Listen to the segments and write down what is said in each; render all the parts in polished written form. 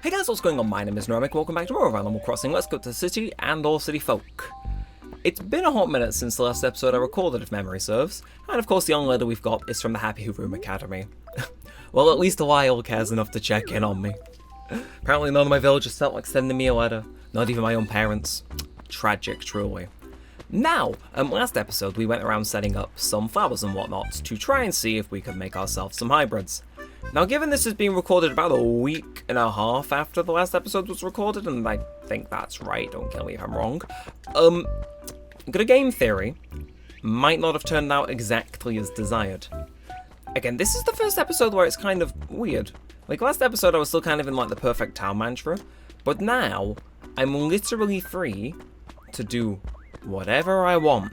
Hey guys, what's going on? My name is Neremik, welcome back to more of Animal Crossing. Let's go to the city and all city folk. It's been a hot minute since the last episode I recorded, if memory serves, and of course the only letter we've got is from the Happy Room Academy. Well, at least Lyle cares enough to check in on me. Apparently none of my villagers felt like sending me a letter, not even my own parents. Tragic, truly. Now, last episode we went around setting up some flowers and whatnot to try and see if we could make ourselves some hybrids. Now, given this is being recorded about a week and a half after the last episode was recorded, and I think that's right, don't kill me if I'm wrong, good game theory might not have turned out exactly as desired. Again, this is the first episode where it's kind of weird. Like, last episode I was still kind of in, like, the perfect town mantra, but now I'm literally free to do whatever I want.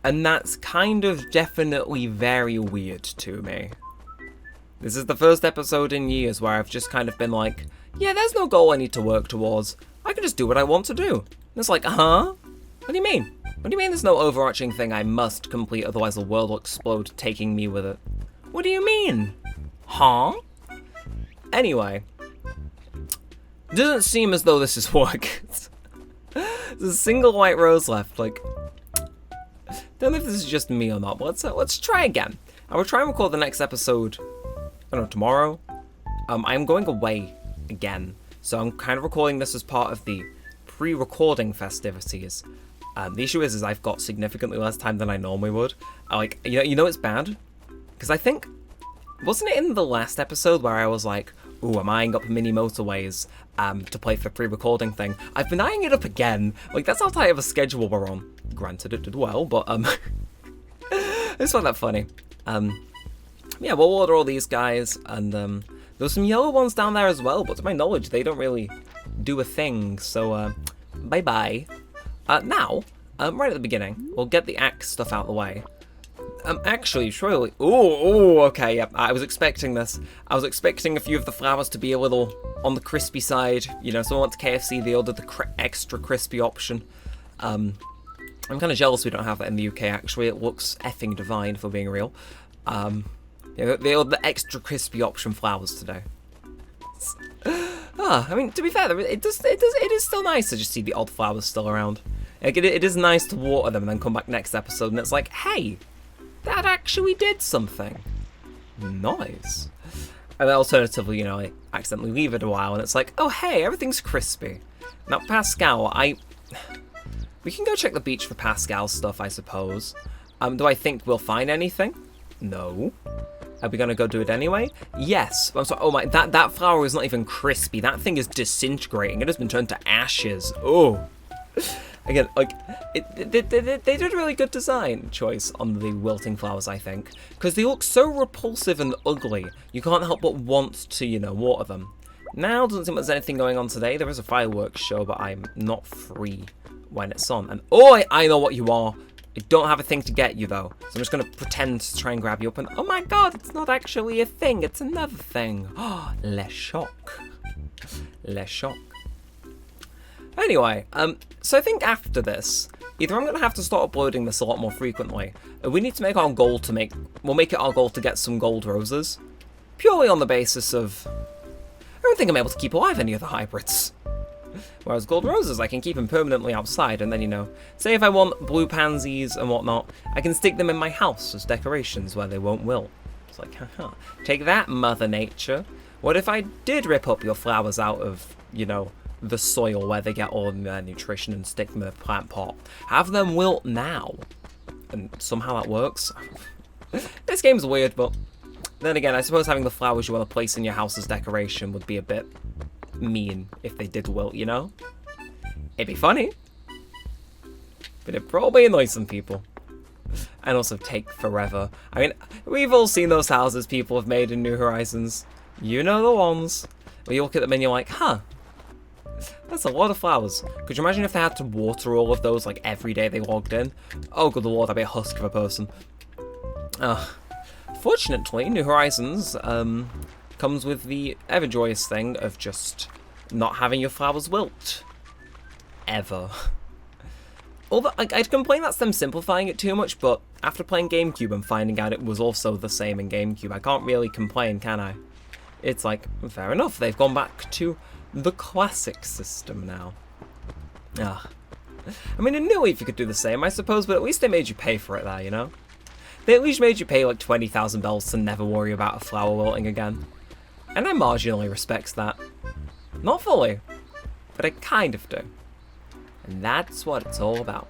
And that's kind of definitely very weird to me. This is the first episode in years where I've just kind of been like, yeah, there's no goal I need to work towards. I can just do what I want to do. And it's like, huh? What do you mean? What do you mean there's no overarching thing I must complete, otherwise the world will explode, taking me with it? What do you mean? Huh? Anyway. It doesn't seem as though this is working. There's a single white rose left, like... Don't know if this is just me or not, but let's try again. I will try and record the next episode... I don't know, tomorrow? I'm going away again, so I'm kind of recording this as part of the pre-recording festivities. The issue is I've got significantly less time than I normally would. You know it's bad? Because I think, wasn't it in the last episode where I was like, ooh, I'm eyeing up mini motorways to play for the pre-recording thing? I've been eyeing it up again. Like, that's how tight of a schedule we're on. Granted, it did well, but I just find that funny. Yeah, we'll order all these guys, and there's some yellow ones down there as well, but to my knowledge, they don't really do a thing, so bye-bye. Now, right at the beginning, we'll get the axe stuff out of the way. Actually, surely... Ooh, okay, yeah, I was expecting this. I was expecting a few of the flowers to be a little on the crispy side. You know, someone went to KFC, they ordered the extra crispy option. I'm kind of jealous we don't have that in the UK, actually. It looks effing divine, if we're being real. Yeah, they ordered the extra crispy option flowers today. I mean, to be fair, it is still nice to just see the odd flowers still around. Like, it is nice to water them and then come back next episode and it's like, hey, that actually did something. Nice. And then alternatively, you know, I accidentally leave it a while and it's like, oh hey, everything's crispy. Now, Pascal, we can go check the beach for Pascal's stuff, I suppose. Do I think we'll find anything? No. Are we gonna go do it anyway? Yes. I'm sorry. Oh my, that flower is not even crispy. That thing is disintegrating. It has been turned to ashes. Oh. Again, like, they did a really good design choice on the wilting flowers, I think. Because they look so repulsive and ugly, you can't help but want to, you know, water them. Now, doesn't seem like there's anything going on today. There is a fireworks show, but I'm not free when it's on. And, oh, I know what you are. I don't have a thing to get you, though. So I'm just going to pretend to try and grab you up and... Oh my god, it's not actually a thing. It's another thing. Oh, le shock. Le shock. Anyway, so I think after this, either I'm going to have to start uploading this a lot more frequently. We need to make our goal to we'll make it our goal to get some gold roses. Purely on the basis of... I don't think I'm able to keep alive any of the hybrids. Whereas gold roses, I can keep them permanently outside, and then, you know, say if I want blue pansies and whatnot, I can stick them in my house as decorations where they won't wilt. It's like, haha. Take that, Mother Nature. What if I did rip up your flowers out of, you know, the soil where they get all their nutrition and stick them in a plant pot? Have them wilt now. And somehow that works. This game's weird, but then again, I suppose having the flowers you want to place in your house as decoration would be a bit mean if they did wilt, you know? It'd be funny, but it'd probably annoy some people. And also take forever. I mean, we've all seen those houses people have made in New Horizons. You know the ones. Where you look at them and you're like, huh, that's a lot of flowers. Could you imagine if they had to water all of those, like, every day they logged in? Oh, good lord, I'd be a husk of a person. Fortunately, New Horizons, comes with the ever-joyous thing of just not having your flowers wilt. Ever. Although, I'd complain that's them simplifying it too much, but after playing GameCube and finding out it was also the same in GameCube, I can't really complain, can I? It's like, fair enough, they've gone back to the classic system now. Ah. I mean, in New Leaf you could do the same, I suppose, but at least they made you pay for it there, you know? They at least made you pay like 20,000 bells to never worry about a flower wilting again. And I marginally respect that. Not fully, but I kind of do. And that's what it's all about.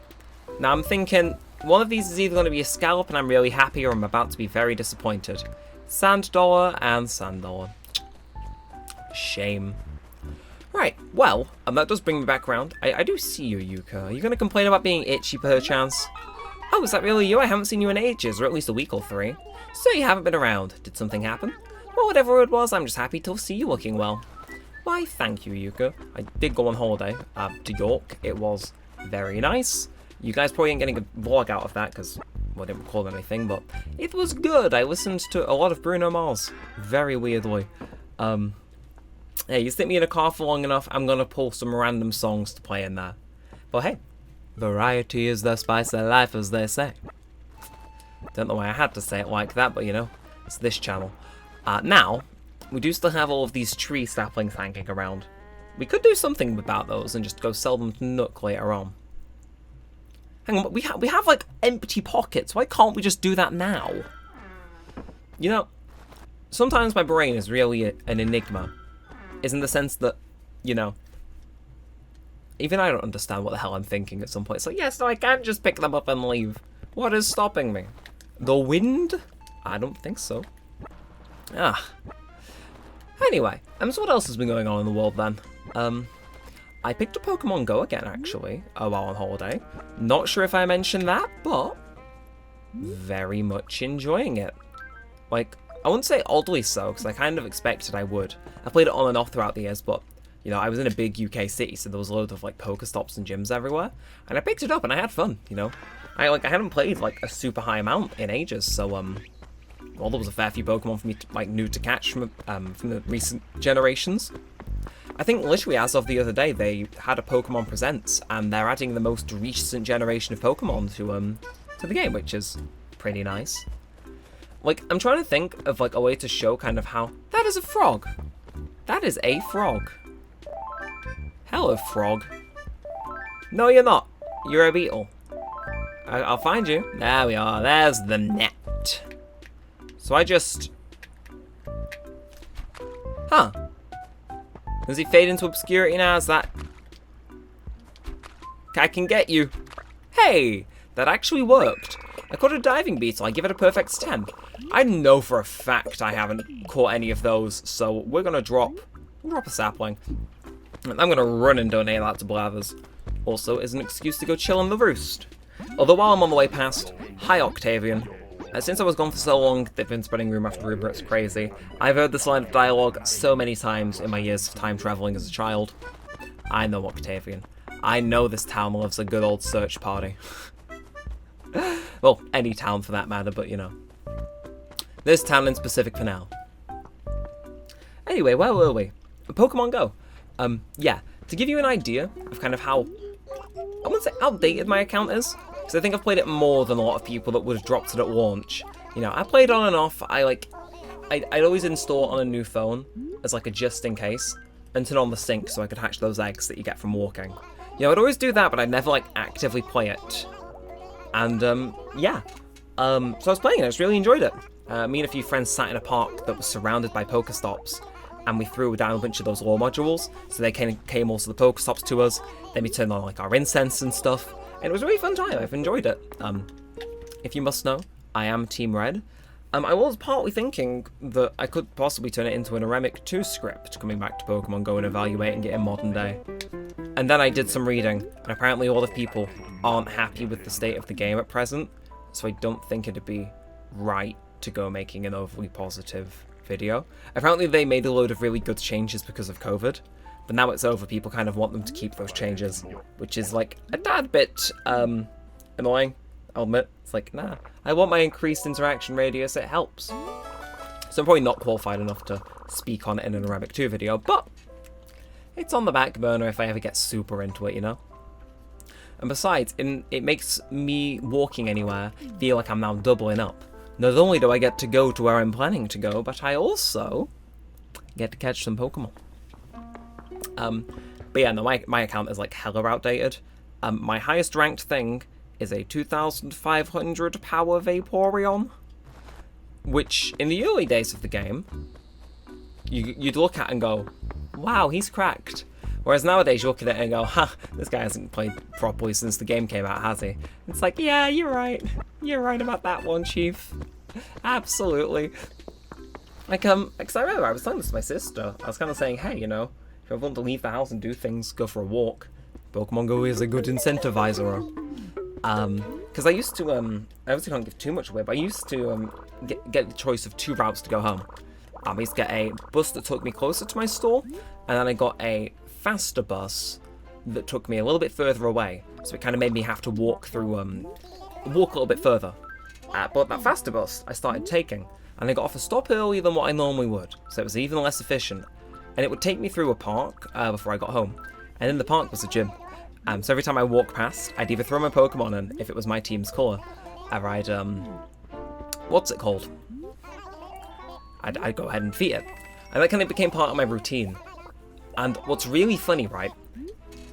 Now I'm thinking, one of these is either going to be a scallop and I'm really happy, or I'm about to be very disappointed. Sand dollar and sand dollar. Shame. Right, well, that does bring me back around. I do see you, Yuka. Are you going to complain about being itchy perchance? Oh, is that really you? I haven't seen you in ages, or at least a week or 3. So you haven't been around. Did something happen? Well, whatever it was, I'm just happy to see you looking well. Why, thank you, Yuka. I did go on holiday to York. It was very nice. You guys probably ain't getting a vlog out of that, because, well, I didn't record anything, but it was good. I listened to a lot of Bruno Mars. Very weirdly. Hey, you stick me in a car for long enough, I'm gonna pull some random songs to play in there. But hey, variety is the spice of life, as they say. Don't know why I had to say it like that, but you know, it's this channel. Now, we do still have all of these tree saplings hanging around. We could do something about those and just go sell them to Nook later on. Hang on, we have like empty pockets. Why can't we just do that now? You know, sometimes my brain is really an enigma. Is in the sense that, you know, even I don't understand what the hell I'm thinking at some point. It's like, yes, no, I can't just pick them up and leave. What is stopping me? The wind? I don't think so. Anyway, so what else has been going on in the world then? I picked up Pokemon Go again, actually, while on holiday. Not sure if I mentioned that, but very much enjoying it. Like, I wouldn't say oddly so, because I kind of expected I would. I played it on and off throughout the years, but, you know, I was in a big UK city, so there was a load of, like, Pokestops and gyms everywhere. And I picked it up, and I had fun, you know. I hadn't played, like, a super high amount in ages, so, well, there was a fair few Pokemon for me, like, new to catch from the recent generations. I think, literally, as of the other day, they had a Pokemon Presents, and they're adding the most recent generation of Pokemon to the game, which is pretty nice. Like, I'm trying to think of, like, a way to show kind of how... That is a frog! That is a frog. Hello, frog. No, you're not. You're a beetle. I'll find you. There we are. There's the net. So I just... Huh. Does he fade into obscurity now? Is that... I can get you. Hey! That actually worked. I caught a diving beetle. I give it a perfect 10. I know for a fact I haven't caught any of those, so we're gonna drop a sapling. And I'm gonna run and donate that to Blathers. Also, as an excuse to go chill on the roost. Although while I'm on the way past, hi Octavian. Since I was gone for so long, they've been spreading rumour after rumour. It's crazy. I've heard this line of dialogue so many times in my years of time travelling as a child. I know Octavian. I know this town loves a good old search party. Well, any town for that matter, but you know. This town in specific for now. Anyway, where were we? Pokemon Go. Yeah, to give you an idea of kind of how, I wouldn't say outdated my account is, because I think I've played it more than a lot of people that would have dropped it at launch. You know, I played on and off. I'd always install it on a new phone as like a just in case, and turn on the sync so I could hatch those eggs that you get from walking. You know, I'd always do that, but I'd never like actively play it. And yeah, so I was playing it. I just really enjoyed it. Me and a few friends sat in a park that was surrounded by Pokestops, and we threw down a bunch of those lore modules. So they came also the Pokestops to us. Then we turned on like our incense and stuff, and it was a really fun time. I've enjoyed it. If you must know, I am Team Red. I was partly thinking that I could possibly turn it into an Neremik 2 script, coming back to Pokemon Go and evaluating it in modern day. And then I did some reading, and apparently a lot of people aren't happy with the state of the game at present, so I don't think it'd be right to go making an overly positive video. Apparently they made a load of really good changes because of COVID, but now it's over, people kind of want them to keep those changes, which is like a tad bit annoying, I'll admit. It's like, nah, I want my increased interaction radius, it helps. So I'm probably not qualified enough to speak on it in an Neremik 2 video, but it's on the back burner if I ever get super into it, you know? And besides, it makes me walking anywhere feel like I'm now doubling up. Not only do I get to go to where I'm planning to go, but I also get to catch some Pokemon. But yeah, no, my account is like hella outdated. My highest ranked thing is a 2500 power Vaporeon, which in the early days of the game, you'd look at and go, wow, he's cracked. Whereas nowadays you look at it and go, ha, this guy hasn't played properly since the game came out, has he? It's like, yeah, you're right. You're right about that one, Chief. Absolutely. Like, because I remember I was telling this to my sister. I was kind of saying, hey, you know, if you want to leave the house and do things, go for a walk. Pokemon Go is a good incentivizer. Because I used to, I obviously can't give too much away, but I used to get the choice of 2 routes to go home. I used to get a bus that took me closer to my store, and then I got a faster bus that took me a little bit further away. So it kind of made me have to walk through, walk a little bit further. But that faster bus I started taking, and I got off a stop earlier than what I normally would, so it was even less efficient. And it would take me through a park before I got home, and in the park was a gym. So every time I walked past, I'd either throw my Pokemon in, if it was my team's colour, or I'd, what's it called? I'd go ahead and defeat it. And that kind of became part of my routine. And what's really funny, right,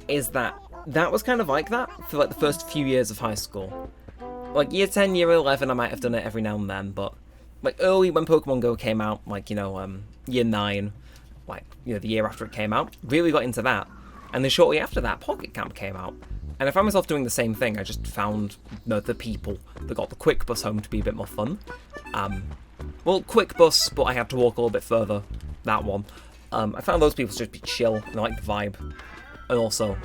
is that was kind of like that for like the first few years of high school. Like year 10, year 11, I might have done it every now and then, but like early when Pokemon Go came out, like, you know, year 9, like, you know, the year after it came out, really got into that. And then shortly after that, Pocket Camp came out. And I found myself doing the same thing. I just found, you know, the people that got the quick bus home to be a bit more fun. Well, quick bus, but I had to walk a little bit further. That one. I found those people to just be chill, and I liked the vibe. And also,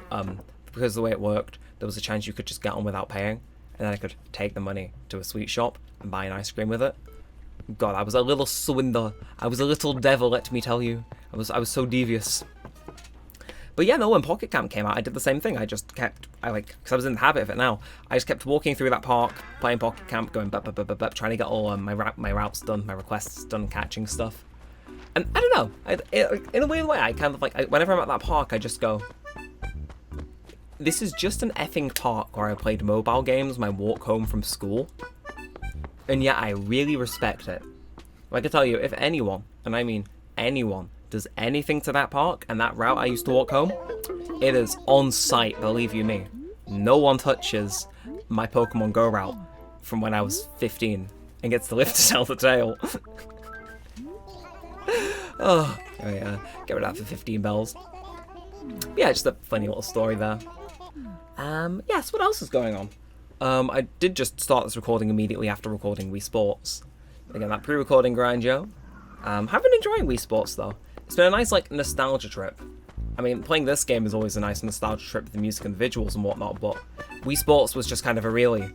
because of the way it worked, there was a chance you could just get on without paying, and then I could take the money to a sweet shop and buy an ice cream with it. God, I was a little swindler. I was a little devil, let me tell you. I was so devious. But yeah, no, when Pocket Camp came out, I did the same thing. I just kept, because I was in the habit of it now, I just kept walking through that park, playing Pocket Camp, going bup, bup, bup, bup, bup, trying to get all my routes done, my requests done, catching stuff. And I don't know, in a weird way, I kind of like, whenever I'm at that park, I just go, this is just an effing park where I played mobile games my walk home from school. And yet I really respect it. Like I tell you, if anyone, and I mean anyone, does anything to that park and that route I used to walk home, it is on site, believe you me. No one touches my Pokemon Go route from when I was 15 and gets to live to tell the tale. Oh yeah, get rid of that for 15 bells. Yeah, just a funny little story there. Yes, what else is going on? I did just start this recording immediately after recording Wii Sports. Again, that pre-recording grind, yo. Have been enjoying Wii Sports though. It's been a nice, like, nostalgia trip. I mean, playing this game is always a nice nostalgia trip with the music and the visuals and whatnot, but Wii Sports was just kind of a really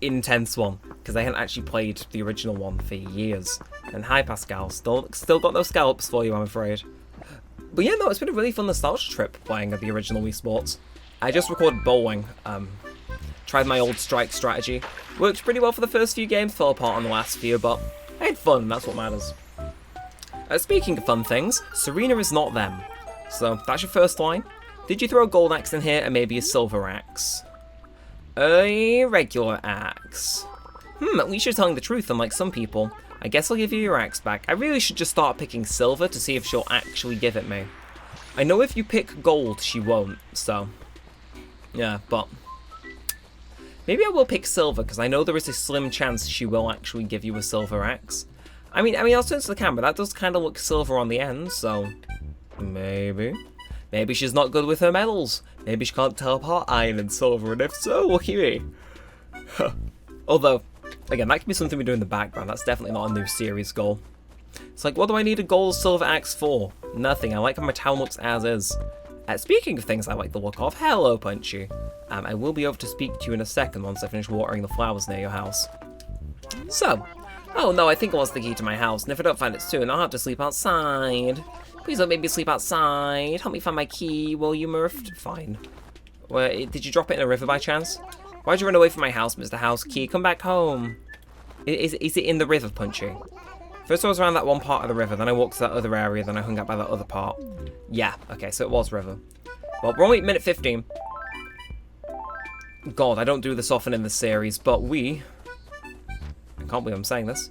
intense one, because I hadn't actually played the original one for years. And hi, Pascal, still got those scallops for you, I'm afraid. But yeah, no, it's been a really fun nostalgia trip playing the original Wii Sports. I just recorded bowling, tried my old strike strategy. Worked pretty well for the first few games, fell apart on the last few, but I had fun, that's what matters. Speaking of fun things, Serena is not them. So, that's your first line. Did you throw a gold axe in here and maybe a silver axe? A regular axe. At least you're telling the truth, unlike some people. I guess I'll give you your axe back. I really should just start picking silver to see if she'll actually give it me. I know if you pick gold, she won't, so... yeah, but... maybe I will pick silver, because I know there is a slim chance she will actually give you a silver axe. I mean, I'll turn to the camera, that does kind of look silver on the end, so... maybe. Maybe she's not good with her metals. Maybe she can't tell apart iron and silver, and if so, lucky me. Although, again, that could be something we do in the background, that's definitely not a new series goal. It's like, what do I need a gold silver axe for? Nothing, I like how my town looks as is. Speaking of things I like the look of, hello Punchy. I will be over to speak to you in a second once I finish watering the flowers near your house. So, oh no, I think I lost the key to my house, and if I don't find it soon, I'll have to sleep outside. Please don't make me sleep outside. Help me find my key, will you, Murph? Fine. Well, did you drop it in a river by chance? Why'd you run away from my house, Mr. House Key? Come back home. Is it in the river, Punchy? First I was around that one part of the river, then I walked to that other area, then I hung out by that other part. Yeah, okay, so it was river. Well, we're only at minute 15. God, I don't do this often in the series, but I can't believe I'm saying this.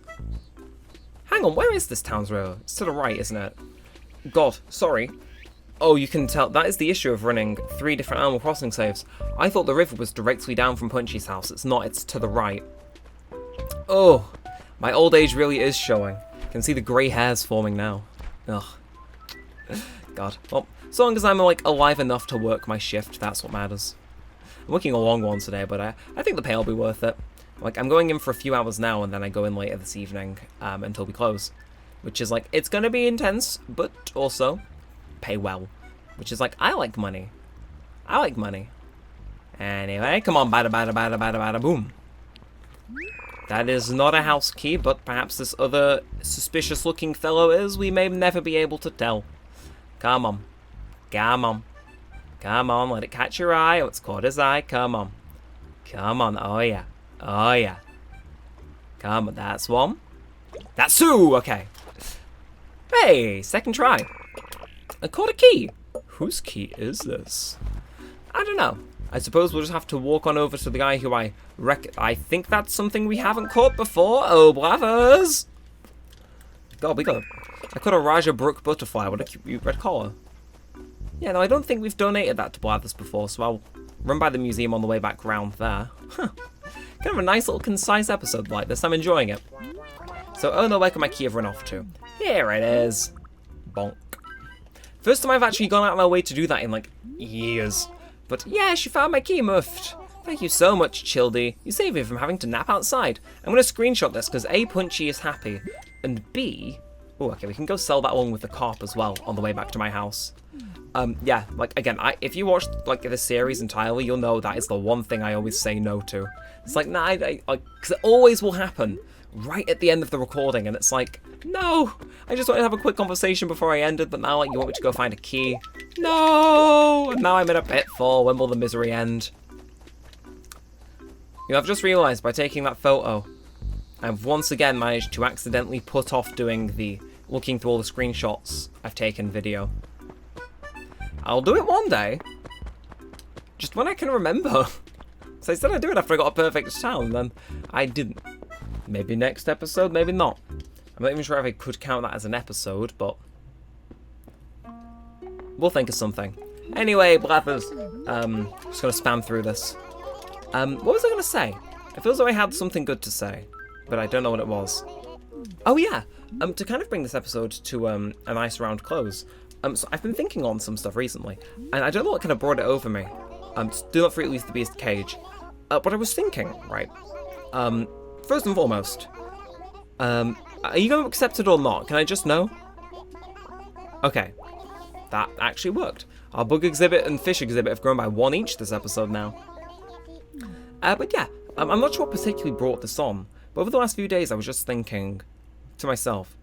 Hang on, where is this town's river? It's to the right, isn't it? God, sorry. Oh, you can tell, that is the issue of running 3 different Animal Crossing saves. I thought the river was directly down from Punchy's house. It's not, it's to the right. Oh, my old age really is showing. You can see the grey hairs forming now. Ugh. God. Well, so long as I'm, like, alive enough to work my shift, that's what matters. I'm working a long one today, but I think the pay will be worth it. Like, I'm going in for a few hours now, and then I go in later this evening, until we close. Which is, like, it's gonna be intense, but also pay well. Which is, like, I like money. I like money. Anyway, come on, bada bada bada bada bada boom. That is not a house key, but perhaps this other suspicious-looking fellow is. We may never be able to tell. Come on. Come on. Come on, let it catch your eye. Oh, it's caught his eye. Come on. Come on. Oh, yeah. Oh, yeah. Come on, that's one. That's two! Okay. Hey, second try. I caught a key. Whose key is this? I don't know. I suppose we'll just have to walk on over to the guy who I think that's something we haven't caught before. Oh, blathers! God, I caught a Raja Brook butterfly with a cute red collar. Yeah, no, I don't think we've donated that to Blathers before, so I'll run by the museum on the way back round there. Huh. Kind of a nice little concise episode like this. I'm enjoying it. So, oh no, where can my key have run off to? Here it is. Bonk. First time I've actually gone out of my way to do that in, like, years. But yeah, she found my key, muffed. Thank you so much, Childy. You saved me from having to nap outside. I'm going to screenshot this because A, Punchy is happy, and B... Oh, okay, we can go sell that along with the carp as well on the way back to my house. Yeah, like, again, if you watch, like, this series entirely, you'll know that is the one thing I always say no to. It's like, nah, because it always will happen right at the end of the recording, and it's like, no, I just wanted to have a quick conversation before I ended, but now, like, you want me to go find a key? No! And now I'm in a pitfall. When will the misery end? You know, I've just realised by taking that photo, I've once again managed to accidentally put off doing the looking through all the screenshots I've taken video. I'll do it one day. Just when I can remember. So I said I'd do it after I got a perfect sound, and then I didn't. Maybe next episode, maybe not. I'm not even sure if I could count that as an episode, but we'll think of something. Anyway, Blathers, just gonna spam through this. What was I gonna say? It feels like I had something good to say, but I don't know what it was. Oh yeah, to kind of bring this episode to a nice round close. So I've been thinking on some stuff recently, and I don't know what kind of brought it over me. Do not free Release the Beast cage. But I was thinking, right? First and foremost, are you going to accept it or not? Can I just know? Okay, that actually worked. Our bug exhibit and fish exhibit have grown by 1 each this episode now. But yeah, I'm not sure what particularly brought this on, but over the last few days I was just thinking to myself,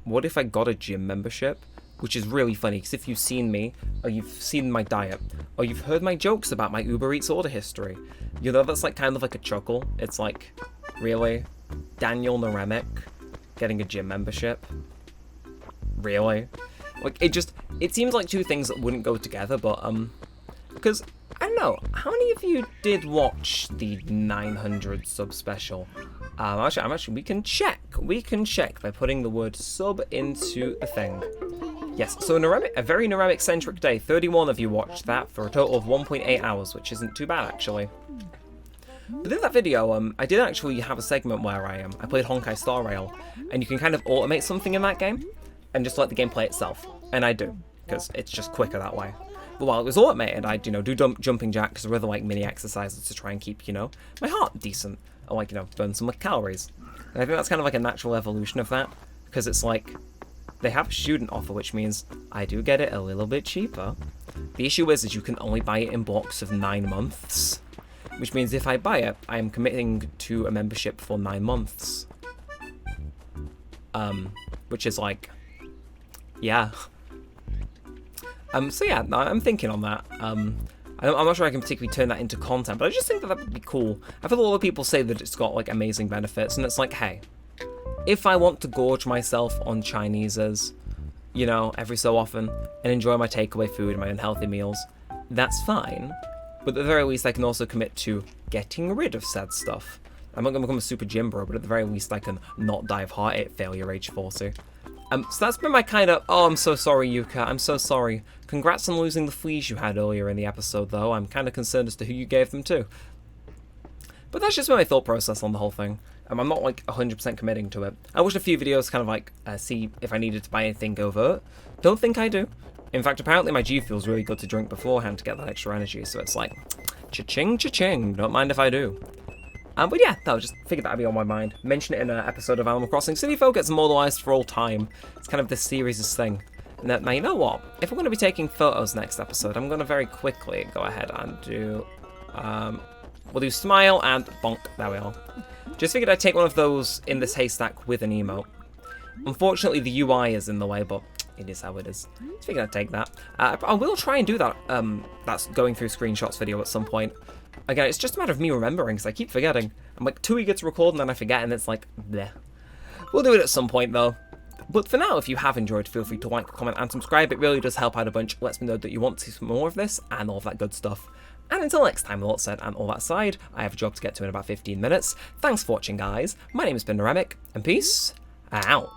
what if I got a gym membership? Which is really funny, because if you've seen me, or you've seen my diet, or you've heard my jokes about my Uber Eats order history, you know that's like kind of like a chuckle. It's like, really? Daniel Neremik getting a gym membership? Really? Like, it seems like two things that wouldn't go together, but, because, I don't know, how many of you did watch the 900 sub special? Actually, we can check by putting the word sub into the thing. Yes, so a very Neremik-centric day. 31 of you watched that for a total of 1.8 hours, which isn't too bad, actually. But in that video, I did actually have a segment where I played Honkai Star Rail, and you can kind of automate something in that game, and just let the game play itself. And I do, because it's just quicker that way. But while it was automated, I'd, do jumping jacks or other, like, mini exercises to try and keep, my heart decent, or, like, burn some calories. And I think that's kind of like a natural evolution of that, because it's like, they have a student offer, which means I do get it a little bit cheaper. The issue is you can only buy it in blocks of 9 months, which means if I buy it, I am committing to a membership for 9 months. Which is like, yeah. So yeah, I'm thinking on that. I'm not sure I can particularly turn that into content, but I just think that would be cool. I've heard a lot of people say that it's got like amazing benefits, and it's like, hey, if I want to gorge myself on Chineses, every so often, and enjoy my takeaway food and my unhealthy meals, that's fine. But at the very least, I can also commit to getting rid of said stuff. I'm not going to become a super gym bro, but at the very least, I can not die of heart failure age 40. So that's been my kind of, oh, I'm so sorry, Yuka, I'm so sorry. Congrats on losing the fleas you had earlier in the episode, though. I'm kind of concerned as to who you gave them to. But that's just my thought process on the whole thing. I'm not, like, 100% committing to it. I watched a few videos to kind of, like, see if I needed to buy anything overt. Don't think I do. In fact, apparently my G Fuel's really good to drink beforehand to get that extra energy, so it's like, cha-ching, cha-ching, don't mind if I do. But yeah, that was just figured that'd be on my mind. Mention it in an episode of Animal Crossing City Folk gets immortalised for all time. It's kind of this series' thing. And now, you know what? If I'm going to be taking photos next episode, I'm going to very quickly go ahead and do... we'll do smile and bonk. There we are. Just figured I'd take one of those in this haystack with an emote. Unfortunately, the UI is in the way, but it is how it is. Just figured I'd take that. I will try and do that. That's going through screenshots video at some point. Again, it's just a matter of me remembering, because I keep forgetting. I'm like too eager to record and then I forget, and it's like, bleh. We'll do it at some point, though. But for now, if you have enjoyed, feel free to like, comment, and subscribe. It really does help out a bunch. Lets me know that you want to see some more of this, and all of that good stuff. And until next time, all that said and all that aside, I have a job to get to in about 15 minutes. Thanks for watching, guys. My name has been Neremik, and peace out.